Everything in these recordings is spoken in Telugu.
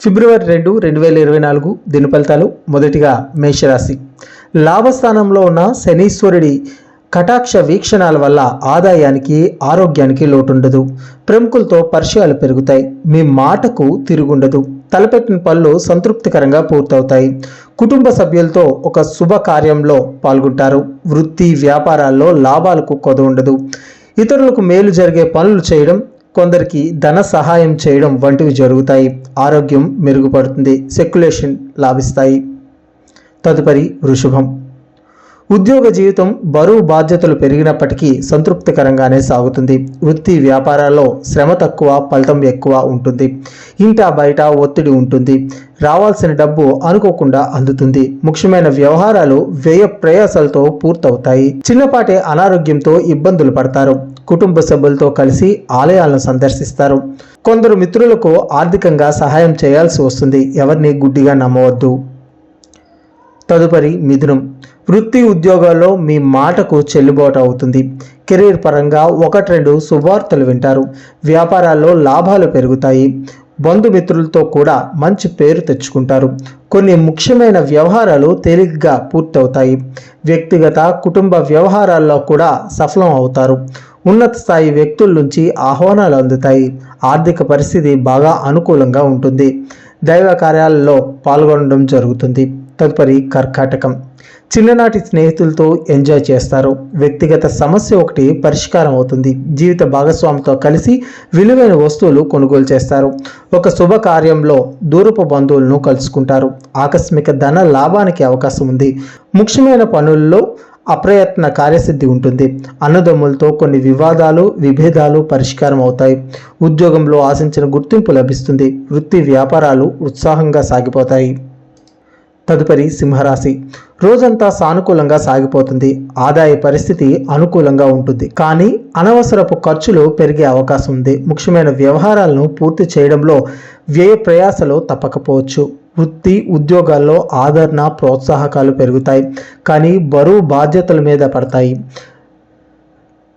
ఫిబ్రవరి 2, 2024 దిన ఫలితాలు. మొదటిగా మేషరాశి. లాభస్థానంలో ఉన్న శనీశ్వరుడి కటాక్ష వీక్షణాల వల్ల ఆదాయానికి, ఆరోగ్యానికి లోటుండదు. ప్రముఖులతో పరిచయాలు పెరుగుతాయి. మీ మాటకు తిరుగుండదు. తలపెట్టిన పనులు సంతృప్తికరంగా పూర్తవుతాయి. కుటుంబ సభ్యులతో ఒక శుభ కార్యంలో పాల్గొంటారు. వృత్తి, వ్యాపారాల్లో లాభాలకు కొదవ ఉండదు. ఇతరులకు మేలు జరిగే పనులు చేయడం, కొందరికి ధన సహాయం చేయడం వంటివి జరుగుతాయి. ఆరోగ్యం మెరుగుపడుతుంది. సెక్యులేషన్ లాభిస్తాయి. తదుపరి వృషభం. ఉద్యోగ జీవితం బరువు బాధ్యతలు పెరిగినప్పటికీ సంతృప్తికరంగానే సాగుతుంది. వృత్తి వ్యాపారాల్లో శ్రమ తక్కువ, ఫలితం ఎక్కువ ఉంటుంది. ఇంట బయట ఒత్తిడి ఉంటుంది. రావాల్సిన డబ్బు అనుకోకుండా అందుతుంది. ముఖ్యమైన వ్యవహారాలు వ్యయ ప్రయాసాలతో పూర్తవుతాయి. చిన్నపాటి అనారోగ్యంతో ఇబ్బందులు పడతారు. కుటుంబ సభ్యులతో కలిసి ఆలయాలను సందర్శిస్తారు. కొందరు మిత్రులకు ఆర్థికంగా సహాయం చేయాల్సి వస్తుంది. ఎవరిని గుడ్డిగా నమ్మవద్దు. తదుపరి మిథునం. వృత్తి ఉద్యోగాల్లో మీ మాటకు చెల్లుబాటు అవుతుంది. కెరీర్ పరంగా 1-2 శుభవార్తలు వింటారు. వ్యాపారాల్లో లాభాలు పెరుగుతాయి. బంధుమిత్రులతో కూడా మంచి పేరు తెచ్చుకుంటారు. కొన్ని ముఖ్యమైన వ్యవహారాలు తేలిగ్గా పూర్తవుతాయి. వ్యక్తిగత, కుటుంబ వ్యవహారాల్లో కూడా సఫలం అవుతారు. ఉన్నత స్థాయి వ్యక్తుల నుంచి ఆహ్వానాలు అందుతాయి. ఆర్థిక పరిస్థితి బాగా అనుకూలంగా ఉంటుంది. దైవ కార్యాలలో పాల్గొనడం జరుగుతుంది. తదుపరి కర్కాటకం. చిన్ననాటి స్నేహితులతో ఎంజాయ్ చేస్తారు. వ్యక్తిగత సమస్య ఒకటి పరిష్కారం అవుతుంది. జీవిత భాగస్వామితో కలిసి విలువైన వస్తువులు కొనుగోలు చేస్తారు. ఒక శుభకార్యంలో దూరపు బంధువులను కలుసుకుంటారు. ఆకస్మిక ధన లాభానికి అవకాశం ఉంది. ముఖ్యమైన పనుల్లో అప్రయత్న కార్యసిద్ధి ఉంటుంది. అన్నదమ్ములతో కొన్ని విభేదాలు పరిష్కారం అవుతాయి. ఉద్యోగంలో ఆశించిన గుర్తింపు లభిస్తుంది. వృత్తి వ్యాపారాలు ఉత్సాహంగా సాగిపోతాయి. తదుపరి సింహరాశి. రోజంతా సానుకూలంగా సాగిపోతుంది. ఆదాయ పరిస్థితి అనుకూలంగా ఉంటుంది. కానీ అనవసరపు ఖర్చులు పెరిగే అవకాశం ఉంది. ముఖ్యమైన వ్యవహారాలను పూర్తి చేయడంలో వ్యయ ప్రయాసలు తప్పకపోవచ్చు. వృత్తి ఉద్యోగాల్లో ఆదరణ, ప్రోత్సాహకాలు పెరుగుతాయి. కానీ బరువు బాధ్యతల మీద పడతాయి.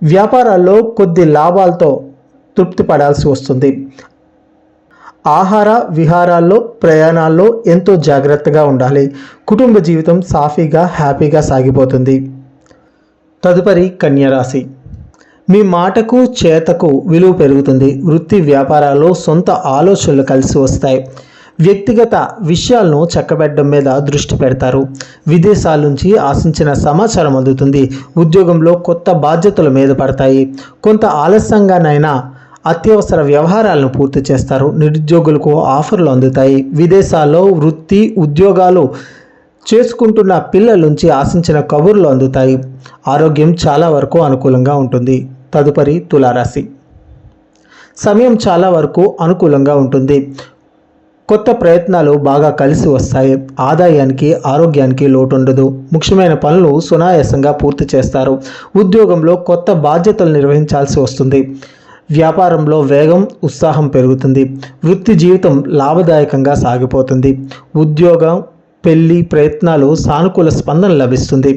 వ్యాపారాల్లో కొద్ది లాభాలతో తృప్తి పడాల్సి వస్తుంది. ఆహార విహారాల్లో, ప్రయాణాల్లో ఎంతో జాగ్రత్తగా ఉండాలి. కుటుంబ జీవితం సాఫీగా, హ్యాపీగా సాగిపోతుంది. తదుపరి కన్యరాశి. మీ మాటకు, చేతకు విలువ పెరుగుతుంది. వృత్తి వ్యాపారాల్లో సొంత ఆలోచనలు కలిసి వస్తాయి. వ్యక్తిగత విషయాలను చక్కబెట్టడం మీద దృష్టి పెడతారు. విదేశాల నుంచి ఆశించిన సమాచారం అందుతుంది. ఉద్యోగంలో కొత్త బాధ్యతలు మీద పడతాయి. కొంత ఆలస్యంగానైనా అత్యవసర వ్యవహారాలను పూర్తి చేస్తారు. నిరుద్యోగులకు ఆఫర్లు అందుతాయి. విదేశాల్లో వృత్తి ఉద్యోగాలు చేసుకుంటున్న పిల్లల నుంచి ఆశించిన కబుర్లు అందుతాయి. ఆరోగ్యం చాలా వరకు అనుకూలంగా ఉంటుంది. తదుపరి తులారాశి. సమయం చాలా వరకు అనుకూలంగా ఉంటుంది. కొత్త ప్రయత్నాలు బాగా కలిసి వస్తాయి. ఆదాయానికి, ఆరోగ్యానికి లోటుండదు. ముఖ్యమైన పనులు సునాయాసంగా పూర్తి చేస్తారు. ఉద్యోగంలో కొత్త బాధ్యతలు నిర్వహించాల్సి వస్తుంది. వ్యాపారంలో వేగం, ఉత్సాహం పెరుగుతుంది. వృత్తి జీవితం లాభదాయకంగా సాగిపోతుంది. ఉద్యోగం, పెళ్లి ప్రయత్నాలు సానుకూల స్పందన లభిస్తుంది.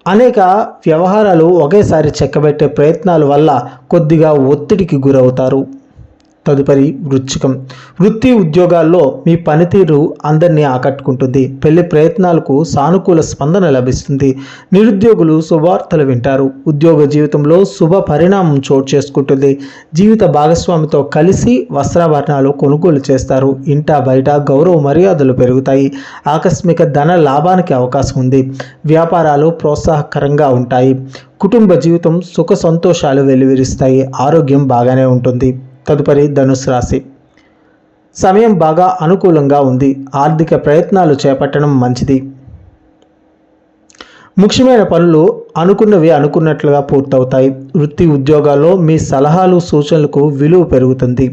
అనేక వ్యవహారాలు ఒకేసారి చెక్కబెట్టే ప్రయత్నాల వల్ల కొద్దిగా ఒత్తిడికి గురవుతారు. తదుపరి వృశ్చికం. వృత్తి ఉద్యోగాల్లో మీ పనితీరు అందరినీ ఆకట్టుకుంటుంది. పెళ్లి ప్రయత్నాలకు సానుకూల స్పందన లభిస్తుంది. నిరుద్యోగులు శుభవార్తలు వింటారు. ఉద్యోగ జీవితంలో శుభ పరిణామం చోటు చేసుకుంటుంది. జీవిత భాగస్వామితో కలిసి వస్త్రాభరణాలు కొనుగోలు చేస్తారు. ఇంట బయట గౌరవ మర్యాదలు పెరుగుతాయి. ఆకస్మిక ధన లాభానికి అవకాశం ఉంది. వ్యాపారాలు ప్రోత్సాహకరంగా ఉంటాయి. కుటుంబ జీవితం సుఖ సంతోషాలు వెలువరిస్తాయి. ఆరోగ్యం బాగానే ఉంటుంది. తదుపరి ధనుసు రాశి. సమయం బాగా అనుకూలంగా ఉంది. ఆర్థిక ప్రయత్నాలు చేపట్టడం మంచిది. ముఖ్యమైన పనులు అనుకున్నవి అనుకున్నట్లుగా పూర్తవుతాయి. వృత్తి ఉద్యోగాల్లో మీ సలహాలు, సూచనలకు విలువ పెరుగుతుంది.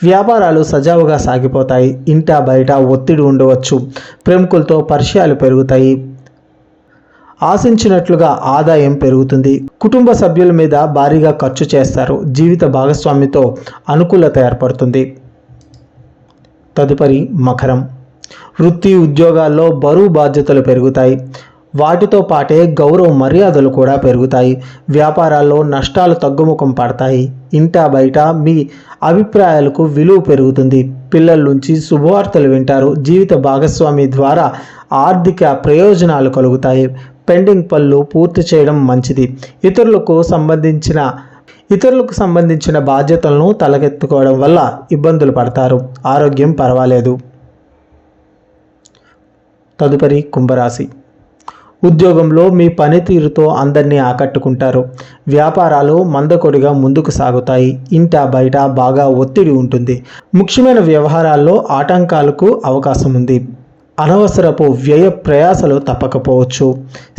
వ్యాపారాలు సజావుగా సాగిపోతాయి. ఇంట బయట ఒత్తిడి ఉండవచ్చు. ప్రముఖులతో పరిచయాలు పెరుగుతాయి. ఆశించినట్లుగా ఆదాయం పెరుగుతుంది. కుటుంబ సభ్యుల మీద భారీగా ఖర్చు చేస్తారు. జీవిత భాగస్వామితో అనుకూలత ఏర్పడుతుంది. తదుపరి మకరం. వృత్తి ఉద్యోగాల్లో బరువు బాధ్యతలు పెరుగుతాయి. వాటితో పాటే గౌరవ మర్యాదలు కూడా పెరుగుతాయి. వ్యాపారాల్లో నష్టాలు తగ్గుముఖం పడతాయి. ఇంటా బయట మీ అభిప్రాయాలకు విలువ పెరుగుతుంది. పిల్లల నుంచి శుభవార్తలు వింటారు. జీవిత భాగస్వామి ద్వారా ఆర్థిక ప్రయోజనాలు కలుగుతాయి. పెండింగ్ పనులు పూర్తి చేయడం మంచిది. ఇతరులకు సంబంధించిన బాధ్యతలను తలకెత్తుకోవడం వల్ల ఇబ్బందులు పడతారు. ఆరోగ్యం పర్వాలేదు. తదుపరి కుంభరాశి. ఉద్యోగంలో మీ పనితీరుతో అందరినీ ఆకట్టుకుంటారు. వ్యాపారాలు మందకొడిగా ముందుకు సాగుతాయి. ఇంటా బయట బాగా ఒత్తిడి ఉంటుంది. ముఖ్యమైన వ్యవహారాల్లో ఆటంకాలకు అవకాశం ఉంది. అనవసరపు వ్యయ ప్రయాసలు తప్పకపోవచ్చు.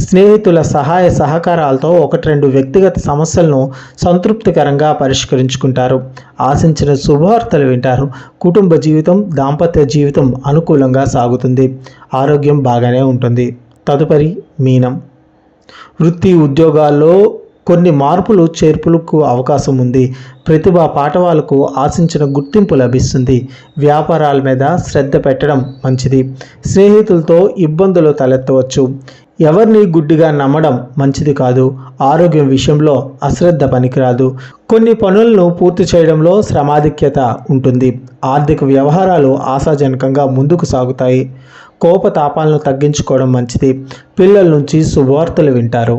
స్నేహితుల సహాయ సహకారాలతో 1-2 వ్యక్తిగత సమస్యలను సంతృప్తికరంగా పరిష్కరించుకుంటారు. ఆశించిన శుభవార్తలు వింటారు. కుటుంబ జీవితం, దాంపత్య జీవితం అనుకూలంగా సాగుతుంది. ఆరోగ్యం బాగానే ఉంటుంది. తదుపరి మీనం. వృత్తి ఉద్యోగాల్లో కొన్ని మార్పులు చేర్పులకు అవకాశం ఉంది. ప్రతిభా పాఠవాలకు ఆశించిన గుర్తింపు లభిస్తుంది. వ్యాపారాల మీద శ్రద్ధ పెట్టడం మంచిది. స్నేహితులతో ఇబ్బందులు తలెత్తవచ్చు. ఎవరిని గుడ్డిగా నమ్మడం మంచిది కాదు. ఆరోగ్యం విషయంలో అశ్రద్ధ పనికిరాదు. కొన్ని పనులను పూర్తి చేయడంలో శ్రమాధిక్యత ఉంటుంది. ఆర్థిక వ్యవహారాలు ఆశాజనకంగా ముందుకు సాగుతాయి. కోపతాపాలను తగ్గించుకోవడం మంచిది. పిల్లల నుంచి శుభవార్తలు వింటారు.